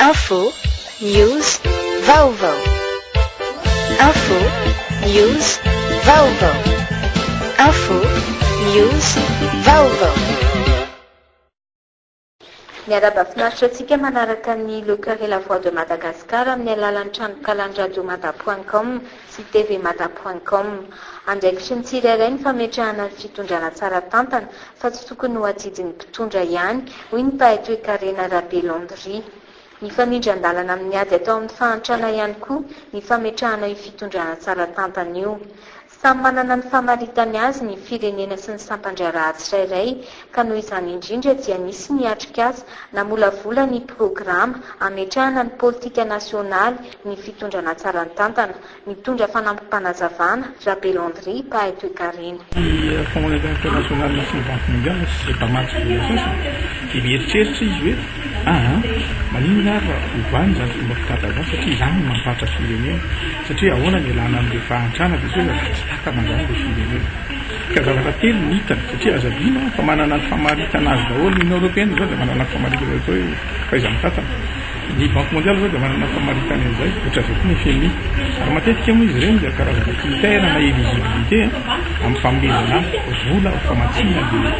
Info, news, vaovao. Info, news, vaovao. Info, news, vaovao. Miaraba finaritra antsika manaraka ny Le Carré La Voix de Madagascar amin'ny alalan'ny tranonkalandradiomata.com sy tvmata.com. Andraikitry ny tsirairay ny fametrahana ny fitondrana tsara tantana fa tsy tokony ho atsidin'ny mpitondra ihany, hoy ny mpahay toe-karena Rabe Landry. Ny fanindran-dalana amin'ny ady atao amin'ny fahantrana ihany koa ny fametrahana io fitondrana tsara tantana io. Samy manana ny famaritany azy ny firenena sy ny sampandriaraha tsirairay, ka noho izany indrindra dia nisy niatrika azy namolavola ny programa ametrahana ny politika nasionaly ny fitondrana tsara tantana. Mitondra fanampim-panazavana Rabe Landry, mpahay toe-karena. Fonds monétaire international sy ny banque mondiale c'est pas mal de choses. Et mieritreritra izy hoe maninona ary hovany zany fomba fitadavana satria izany mampatra firenena satria ahoana ny alana amin'ilay fahantrana dia hoe ratsy takana zany ilay firenena ka zavatra telo ny hitany satria azadina fa manana ny famaritana azy daholo ny Union européenne zao dia manana famaritana atao hoe fahaizan-tatana. Ny banque mondiale zao dia manana famaritana izay ohatra zao koa ny FMI ary matetika moa izy ireny dia karazana critère na éligibilité amin'ny fanomezana vola famatsina dia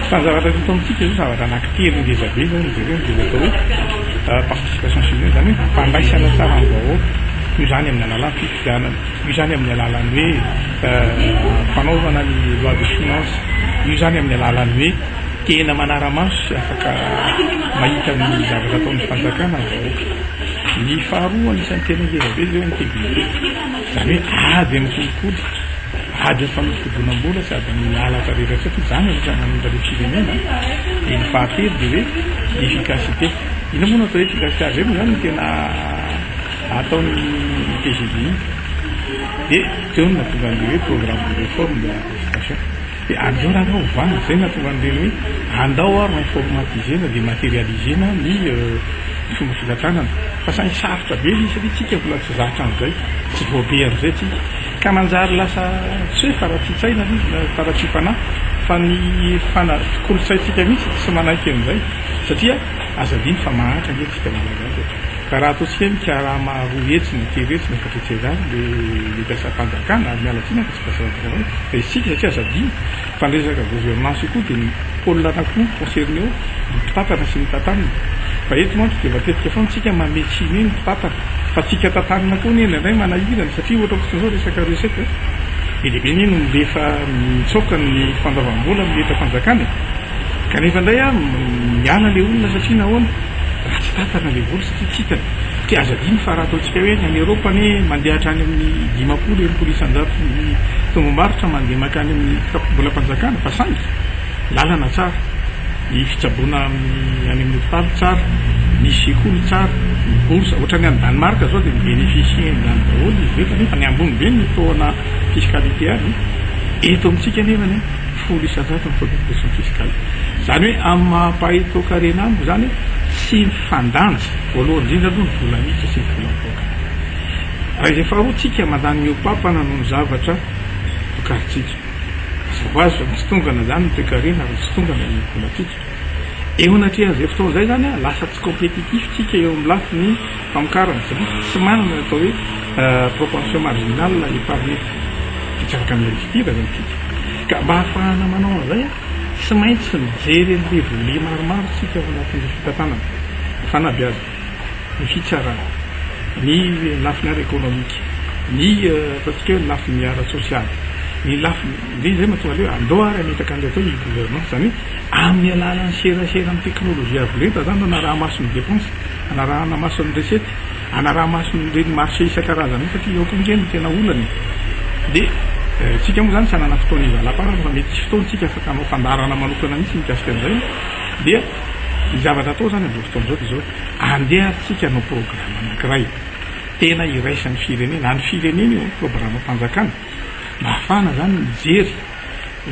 fa zavatra eto amintsika zao zavatra anankitelo ngezabe zao izy ireny dia atao hoe participation civile zany hoe fandraisana tsara ny vahoaka io zany amin'ny alalan'ny fifidianana, io zany amin'ny alalan'ny hoe fanaovana ny loi de finance, io zany amin'ny alalan'ny hoe tena manara-maso sy afaka mahita ny zavatra ataon'ny fanjakana ny vahoaka. Ny faharoa anisan'ny tena ngezabe zao intégrité zany hoe ady amin'ny kolikoly ady ny famitodonam-bola sady ny alaka rehetra satria zany anisan'ny manondrale firenena. Dia ny fahatelo dia hoe efficacité. Ina moa no atao efficacité azy eo zany tena ataony TGDI dia teo no natonga an'ilay hoe programme de réforme de l'éducation. Dia andreo raha hovana zay natonga an'ireny hoe andao ary informatisena dia matérialisena ny fomba filatranana fa saingy sarotra be izy satria tsika mbola tsy zatra an'izay tsy voabery zay tsika ka manjary lasa tsy hoe faratsitsaina faratsipanahy fa ny kolotsaintsika mihitsy tsy manaiky amin'izay satria azadiny fa mahantra ngetsika malagasy ka raha ataontsika mikaraha maharoa hetsiny teretsiny efatretsy zany le piasa fanjakana ary mialatsina fa tsy piasa fa isika satria azadiny fandresaka gouvernance koa dia ny pôle anakoa concerné ao ny mpitantana sy ny tantanana fa eto mantsy dia matetika foana tsika mametsiny ny mpitantana fa tsika tantanana koa ny indray manahirana satria ohatra kosin'izao resaka resety lehibe ny no milefa mitsoka ny fandavam-bola mileta fanjakana kanefa indray miala le olona satria nahoana raha tsy tantana le vola satria tsika dia azadiny fa raha ataontsika hoe ny Eropa ny mandeha hatrany amin'ny 50 isan-jato ny tombom-barotra mandeha makany amin'ny mbola mpanjakana fa saingy lalana tsara, ny fitsaboana any amin'ny hopitaly tsara, ny sekoly tsara, ny boursa ohatrany any Danemarka zao dia mibénéficie zany daholo izy rehefa nefa ny ambony be ny toana fiscalité ary eto amintsika nefa ny 10 isan-jato ny progression fiscale zany hoe amin'ny mampahay toe-karena amiko zany sy mifandanja voalohany indrindra aloha ny vola mihitsy sy ny vola mivoaka. Raha izay faharoa tsika mandany miopapana noho ny zavatra tokaritsika zavo azy fa tsy tongana zany ny toe-karena ary tsy tongana ny volatsika eo anatria zay fotoana zay zany lasa tsy compétitif tsika eo amin'ny lafy ny famokarana satria tsy manana atao hoe proportion marginale épargne fitsaraka amin'ny ristira zany tsika ka mba hahafahana manao an'izay tsy maintsy mijery an'le volet maromaro tsika ao anatin'le fitantanana fanabe azy ny fitsarana ny lafiny ara économique ny ataontsika hoe lafiny ara sosialy ny lafiny le zay mahatonga le hoe andao ary ametaka an'ilay atao ny gouvernance zany hoe amin'ny alalan'ny serasera amin'ny teknôlôzia avolenta zany anaraha mason'ny dépense anarahana mason'ny recette anaraha mason'ny reny marché isan-karazany satria eo konjeny tena olany dia tsika moa zany tsy hanana fotoana izy alaparana fa mety tsy fotoantsika afaka hanao fandarana manokana mihitsy mikasika an'izay dia ny zavatra atao zany amin'izao fotoana izao dia zao andeha tsika hanao programme anankiray tena iraisan'ny firenena any firenena io programme fanjakana mba ahafahana zany mijery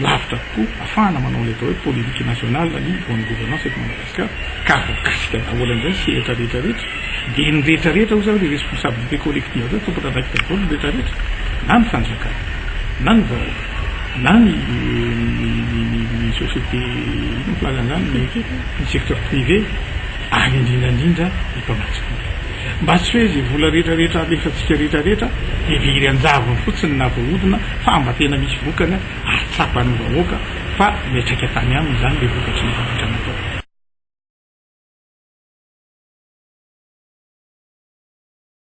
lavitra tokoa ahafahana manao le atao hoe politique nationale ny bonne gouvernance eto Madagasikara ka voakasika daholo an'izay sy rehetra rehetrarehetra dia ny rehetrarehetra ho zany le responsabilité collective zao tompona andraikitra daholo ny rehetrarehetra na ny fanjakana na ny vahoaka na ny société plazany zany ny secteur privé ary indrindrandrindra mpamatsy mba tsy hoe zay vola rehetrarehetra alefatsika rehetrarehetra devery anjavony fotsiny na voahodina fa mba tena misy vokany atsapan'ny vahoaka fa miatraika tany aminy zany le vokatry ny fapitrana